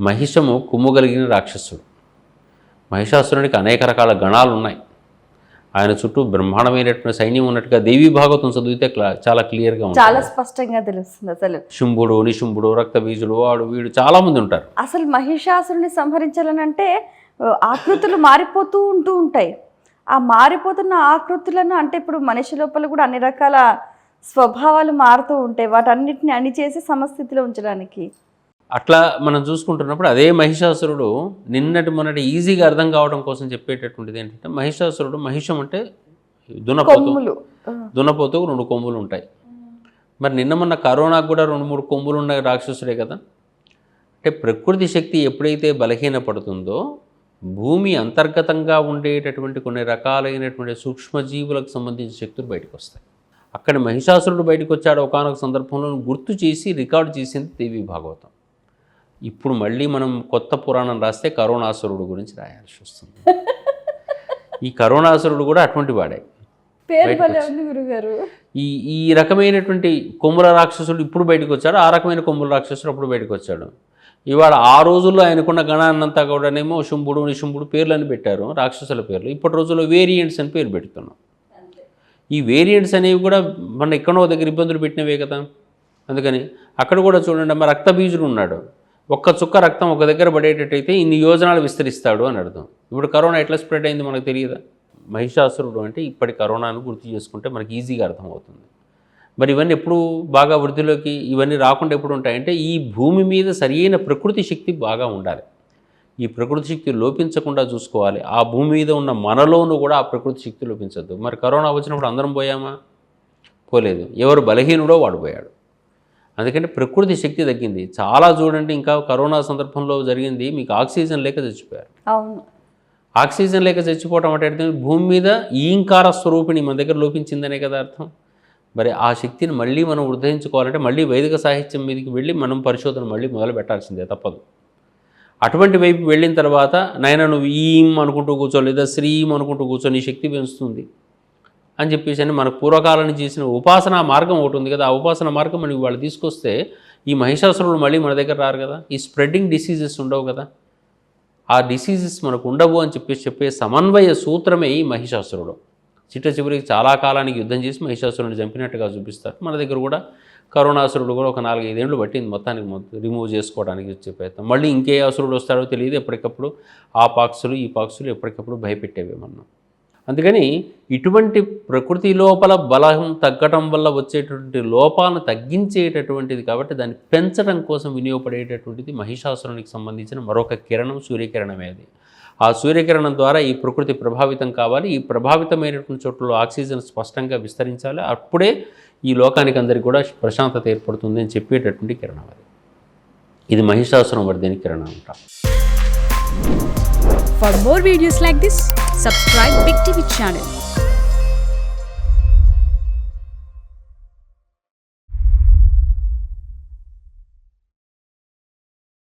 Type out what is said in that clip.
మహిషము కుమ్ముగలిగిన రాక్షసుడు. మహిషాసురునికి అనేక రకాల గణాలు ఉన్నాయి. ఆయన చుట్టూ బ్రహ్మాండమైనటువంటి సైన్యం ఉన్నట్టుగా దేవీ భాగవతం చదివితే చాలా క్లియర్గా ఉంటుంది, చాలా స్పష్టంగా తెలుస్తుంది. అసలు శుంభుడు, నిశుంభుడు, రక్తబీజుడు, వాడు వీడు చాలామంది ఉంటారు. అసలు మహిషాసురుని సంహరించాలని అంటే ఆకృతులు మారిపోతూ ఉంటాయి. ఆ మారిపోతున్న ఆకృతులను అంటే ఇప్పుడు మనిషి లోపల కూడా అన్ని రకాల స్వభావాలు మారుతూ ఉంటాయి. వాటన్నిటిని అణిచేసి సమస్థితిలో ఉంచడానికి అట్లా మనం చూసుకుంటున్నప్పుడు అదే మహిషాసురుడు మొన్నటి ఈజీగా అర్థం కావడం కోసం చెప్పేటటువంటిది ఏంటంటే, మహిషాసురుడు, మహిషం అంటే దున్నపోతూ 2 కొమ్ములు ఉంటాయి. మరి మొన్న కరోనాకు కూడా 2-3 కొమ్ములు ఉన్న రాక్షసుడే కదా. అంటే ప్రకృతి శక్తి ఎప్పుడైతే బలహీనపడుతుందో భూమి అంతర్గతంగా ఉండేటటువంటి కొన్ని రకాలైనటువంటి సూక్ష్మజీవులకు సంబంధించిన శక్తులు బయటకు వస్తాయి. అక్కడ మహిషాసురుడు బయటకు వచ్చాడు ఒకనొక సందర్భంలో గుర్తు చేసి రికార్డు చేసింది దేవీ భాగవతం. ఇప్పుడు మళ్ళీ మనం కొత్త పురాణం రాస్తే కరోనాసురుడు గురించి రాయాల్సి వస్తుంది. ఈ కరోనాసురుడు కూడా అటువంటి వాడే. ఈ రకమైనటువంటి కొమ్ముల రాక్షసుడు ఇప్పుడు బయటకు వచ్చాడు, ఆ రకమైన కొమ్ముల రాక్షసుడు అప్పుడు బయటకు వచ్చాడు. ఇవాళ ఆ రోజుల్లో ఆయనకున్న గణాన్నంతా కూడానేమో శుంభుడు, నిశుంభుడు పేర్లని పెట్టారు, రాక్షసుల పేర్లు. ఇప్పటి రోజుల్లో వేరియంట్స్ అని పేరు పెడుతున్నాం. ఈ వేరియంట్స్ అనేవి కూడా మన ఎక్కడో దగ్గర ఇబ్బందులు పెట్టినవే కదా. అందుకని అక్కడ కూడా చూడండి, అమ్మ రక్తబీజుడు ఉన్నాడు. ఒక్క చుక్క రక్తం ఒక దగ్గర పడేటట్టయితే ఇన్ని యోజనాలు విస్తరిస్తాడు అని అర్థం. ఇప్పుడు కరోనా ఎట్లా స్ప్రెడ్ అయింది మనకు తెలియదా. మహిషాసురుడు అంటే ఇప్పటి కరోనాను గుర్తు చేసుకుంటే మనకి ఈజీగా అర్థమవుతుంది. మరి ఇవన్నీ ఎప్పుడు బాగా వృద్ధిలోకి ఇవన్నీ రాకుండా ఎప్పుడు ఉంటాయంటే, ఈ భూమి మీద సరియైన ప్రకృతి శక్తి బాగా ఉండాలి. ఈ ప్రకృతి శక్తి లోపించకుండా చూసుకోవాలి. ఆ భూమి మీద ఉన్న మనలోనూ కూడా ఆ ప్రకృతి శక్తి లోపించద్దు. మరి కరోనా వచ్చినప్పుడు అందరం పోయామా? పోలేదు. ఎవరు బలహీనుడో వాడు పోయాడు. అందుకని ప్రకృతి శక్తి తగ్గింది చాలా. చూడండి, ఇంకా కరోనా సందర్భంలో జరిగింది, మీకు ఆక్సిజన్ లేక చచ్చిపోయారు. అవును, ఆక్సిజన్ లేక చచ్చిపోవటం అంటే భూమి మీద ఈంకార స్వరూపిణి మన దగ్గర లోపించిందనే కదా అర్థం. మరి ఆ శక్తిని మళ్ళీ మనం ఉద్ధరించుకోవాలంటే మళ్ళీ వైదిక సాహిత్యం మీదకి వెళ్ళి మనం పరిశోధన మళ్ళీ మొదలు పెట్టాల్సిందే, తప్పదు. అటువంటి వైపు వెళ్ళిన తర్వాత నాయన నువ్వు ఈం అనుకుంటూ కూర్చో, లేదా శ్రీం అనుకుంటూ కూర్చో, నీ శక్తి పెంచుతుంది అని చెప్పేసి అని మన పూర్వకాలను చేసిన ఉపాసనా మార్గం ఒకటి ఉంది కదా. ఆ ఉపాసనా మార్గం మనకి వాళ్ళు తీసుకొస్తే ఈ మహిషాసురుడు మళ్ళీ మన దగ్గర రారు కదా. ఈ స్ప్రెడ్డింగ్ డిసీజెస్ ఉండవు కదా. ఆ డిసీజెస్ మనకు ఉండవు అని చెప్పే సమన్వయ సూత్రమే ఈ మహిషాసురుడు. చివరికి చాలా కాలానికి యుద్ధం చేసి మహిషాసురుడిని చంపినట్టుగా చూపిస్తారు. మన దగ్గర కూడా కరోనాసురుడు కూడా ఒక 4-5 ఏళ్ళు పట్టింది మొత్తానికి రిమూవ్ చేసుకోవడానికి వచ్చే ప్రయత్నం. మళ్ళీ ఇంకే అసురుడు వస్తాడో తెలియదు. ఎప్పటికప్పుడు ఆ పాక్సులు ఈ పాక్సులు ఎప్పటికప్పుడు భయపెట్టేవేమన్నా. అందుకని ఇటువంటి ప్రకృతి లోపల బలం తగ్గటం వల్ల వచ్చేటువంటి లోపాలను తగ్గించేటటువంటిది కాబట్టి దాన్ని పెంచడం కోసం వినియోగపడేటటువంటిది మహిషాసురునికి సంబంధించిన మరొక కిరణం సూర్యకిరణమే. అది ఆ సూర్యకిరణం ద్వారా ఈ ప్రకృతి ప్రభావితం కావాలి. ఈ ప్రభావితమైనటువంటి చోట్ల ఆక్సిజన్ స్పష్టంగా విస్తరించాలి. అప్పుడే ఈ లోకానికి అందరికీ కూడా ప్రశాంతత ఏర్పడుతుంది అని చెప్పేటటువంటి కిరణం అది. ఇది మహిషాసురం వర్ధిని కిరణం అంట. For more videos like this, subscribe Big TV channel.